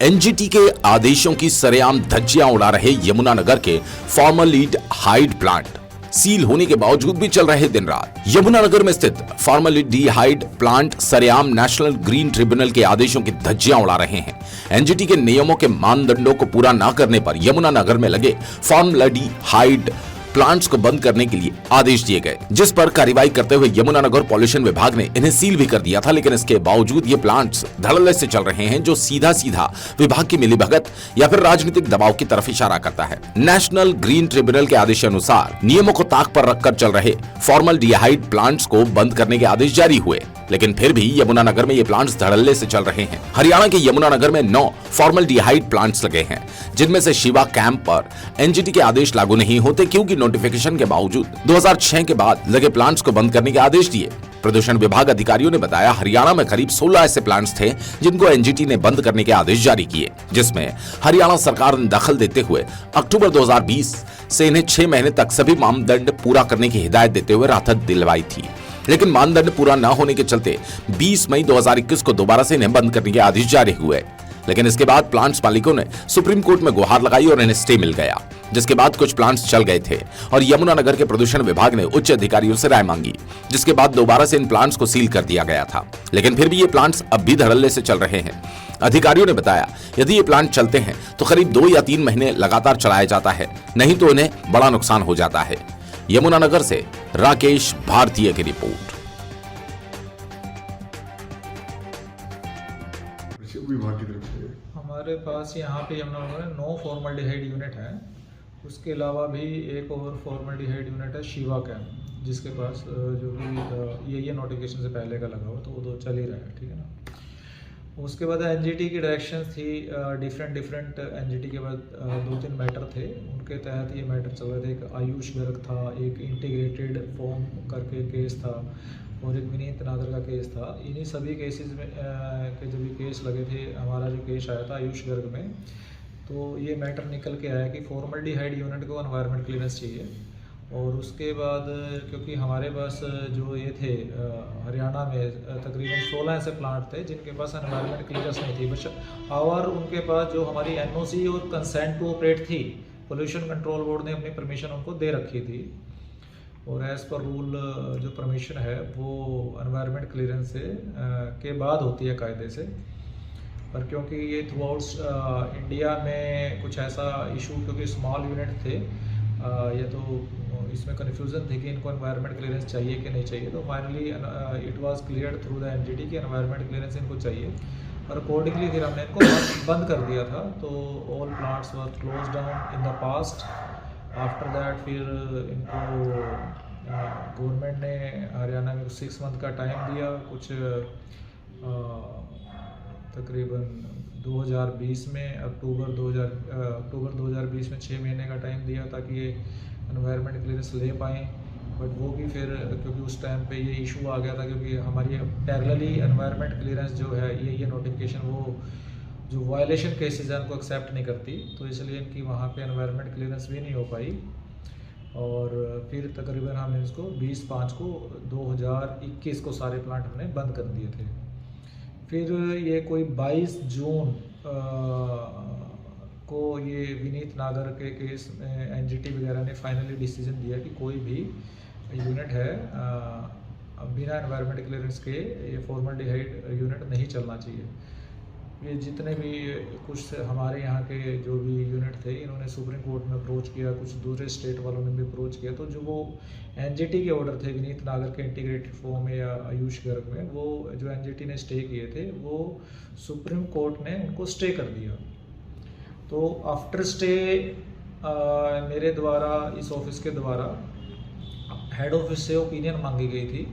NGT के आदेशों की सरेआम धज्जियां उड़ा रहे यमुनानगर के फॉर्मल्डिहाइड प्लांट सील होने के बावजूद भी चल रहे दिन रात। यमुनानगर में स्थित फॉर्मल्डिहाइड प्लांट सरेआम नेशनल ग्रीन ट्रिब्यूनल के आदेशों की धज्जियां उड़ा रहे हैं। एनजीटी के नियमों के मानदंडों को पूरा न करने पर यमुनानगर में लगे फॉर्मल्डिहाइड प्लांट्स को बंद करने के लिए आदेश दिए गए, जिस पर कार्रवाई करते हुए यमुनानगर पॉल्यूशन विभाग ने इन्हें सील भी कर दिया था। लेकिन इसके बावजूद ये प्लांट्स धड़ल्ले से चल रहे हैं, जो सीधा सीधा विभाग की मिलीभगत या फिर राजनीतिक दबाव की तरफ इशारा करता है। नेशनल ग्रीन ट्रिब्यूनल के आदेशानुसार नियमों को ताक पर रखकर चल रहे फॉर्मल्डिहाइड प्लांट्स को बंद करने के आदेश जारी हुए, लेकिन फिर भी यमुनानगर में ये प्लांट्स धड़ल्ले से चल रहे हैं। हरियाणा के यमुनानगर में 9 फॉर्मल्डिहाइड प्लांट्स लगे हैं, जिनमें से शिवा कैंप पर एनजीटी के आदेश लागू नहीं होते, क्योंकि नोटिफिकेशन के बावजूद 2006 के बाद लगे प्लांट्स को बंद करने के आदेश दिए। प्रदूषण विभाग अधिकारियों ने बताया, हरियाणा में करीब 16 ऐसे प्लांट्स थे जिनको एनजीटी ने बंद करने के आदेश जारी किए, जिसमें हरियाणा सरकार ने दखल देते हुए अक्टूबर 2020 से इन्हें 6 महीने तक सभी मानदंड पूरा करने की हिदायत देते हुए राहत दिलवाई थी। लेकिन मानदंड पूरा न होने के चलते 20 मई 2021 को दोबारा से इन्हें बंद करने के आदेश जारी हुए। लेकिन इसके बाद प्लांट्स मालिकों ने सुप्रीम कोर्ट में गुहार लगाई और इन्हें स्टे मिल गया, जिसके बाद कुछ प्लांट्स चल गए थे और यमुनानगर के प्रदूषण विभाग ने उच्च अधिकारियों से राय मांगी, जिसके बाद दोबारा से इन प्लांट्स को सील कर दिया गया था। लेकिन फिर भी ये प्लांट्स अब भी धड़ल्ले से चल रहे हैं। अधिकारियों ने बताया, यदि ये प्लांट चलते हैं तो करीब 2 या 3 महीने लगातार चलाया जाता है, नहीं तो इन्हें बड़ा नुकसान हो जाता है। यमुनानगर से राकेश भारतीय की रिपोर्ट। विभाग की तरफ से हमारे पास यहाँ पे यमुनानगर में 9 फॉर्मल्डिहाइड यूनिट हैं। उसके अलावा भी एक और फॉर्मल्डिहाइड यूनिट है शिवा कैंप, जिसके पास जो भी ये नोटिफिकेशन से पहले का लगा हो, तो वो तो चल ही रहा है, ठीक है ना। उसके बाद एनजीटी की डायरेक्शंस थी, डिफरेंट एनजीटी के बाद 2-3 मैटर थे, उनके तहत ये मैटर चल रहे थे। एक आयुष गर्ग था, एक इंटीग्रेटेड फॉर्म करके केस था, और एक विनीत नागर का केस था। इन्हीं सभी केसेस में के जो भी केस लगे थे, हमारा जो केस आया था आयुष गर्ग में, तो ये मैटर निकल के आया कि फॉर्मल्डिहाइड यूनिट को एनवायरनमेंट क्लीयरेंस चाहिए। और उसके बाद क्योंकि हमारे पास जो ये थे हरियाणा में तकरीबन 16 ऐसे प्लांट थे जिनके पास एनवायरनमेंट क्लीयरेंस नहीं थी, बस और उनके पास जो हमारी एनओसी और कंसेंट टू ऑपरेट थी, पोल्यूशन कंट्रोल बोर्ड ने अपनी परमिशन उनको दे रखी थी। और एज़ पर रूल जो परमिशन है वो एनवायरनमेंट क्लीयरेंस से के बाद होती है कायदे से। पर क्योंकि ये थ्रू आउट इंडिया में कुछ ऐसा इशू, क्योंकि स्मॉल यूनिट थे, ये तो इसमें कन्फ्यूज़न थी कि इनको एनवायरनमेंट क्लीयरेंस चाहिए कि नहीं चाहिए। तो finally it was cleared through the NGT कि एनवायरनमेंट क्लीयरेंस इनको चाहिए, और अकॉर्डिंगली फिर हमने इनको बंद कर दिया था। तो all plants were close down in the past. After that फिर इनको गवर्नमेंट ने हरियाणा में 6 मंथ का टाइम दिया, कुछ तकरीबन 2020 में अक्टूबर 2020 में 6 महीने का टाइम दिया ताकि ये एनवायरनमेंट क्लीयरेंस ले पाएँ। बट वो भी फिर क्योंकि उस टाइम पे ये इशू आ गया था, क्योंकि हमारी पैरेलली एनवायरनमेंट क्लीयरेंस जो है ये नोटिफिकेशन वो जो वायलेशन केसेस हैं उनको एक्सेप्ट नहीं करती, तो इसलिए इनकी वहाँ पे एनवायरनमेंट क्लीयरेंस भी नहीं हो पाई। और फिर तकरीबन हमने इसको 20/5 को 2021 को सारे प्लांट हमने बंद कर दिए थे। फिर ये कोई 22 जून को ये विनीत नागर के केस में एनजीटी वगैरह ने फाइनली डिसीजन दिया कि कोई भी यूनिट है बिना एनवायरनमेंट क्लीयरेंस के ये फॉर्मल्डिहाइड यूनिट नहीं चलना चाहिए। ये जितने भी कुछ हमारे यहाँ के जो भी यूनिट थे, इन्होंने सुप्रीम कोर्ट में अप्रोच किया, कुछ दूसरे स्टेट वालों ने भी अप्रोच किया। तो जो वो एनजीटी के ऑर्डर थे विनीत नागर के इंटीग्रेटेड फॉर्म में या आयुष गर्ग में, वो जो एनजीटी ने स्टे किए थे वो सुप्रीम कोर्ट ने उनको स्टे कर दिया। तो आफ्टर स्टे मेरे द्वारा, इस ऑफिस के द्वारा हेड ऑफिस से ओपिनियन मांगी गई थी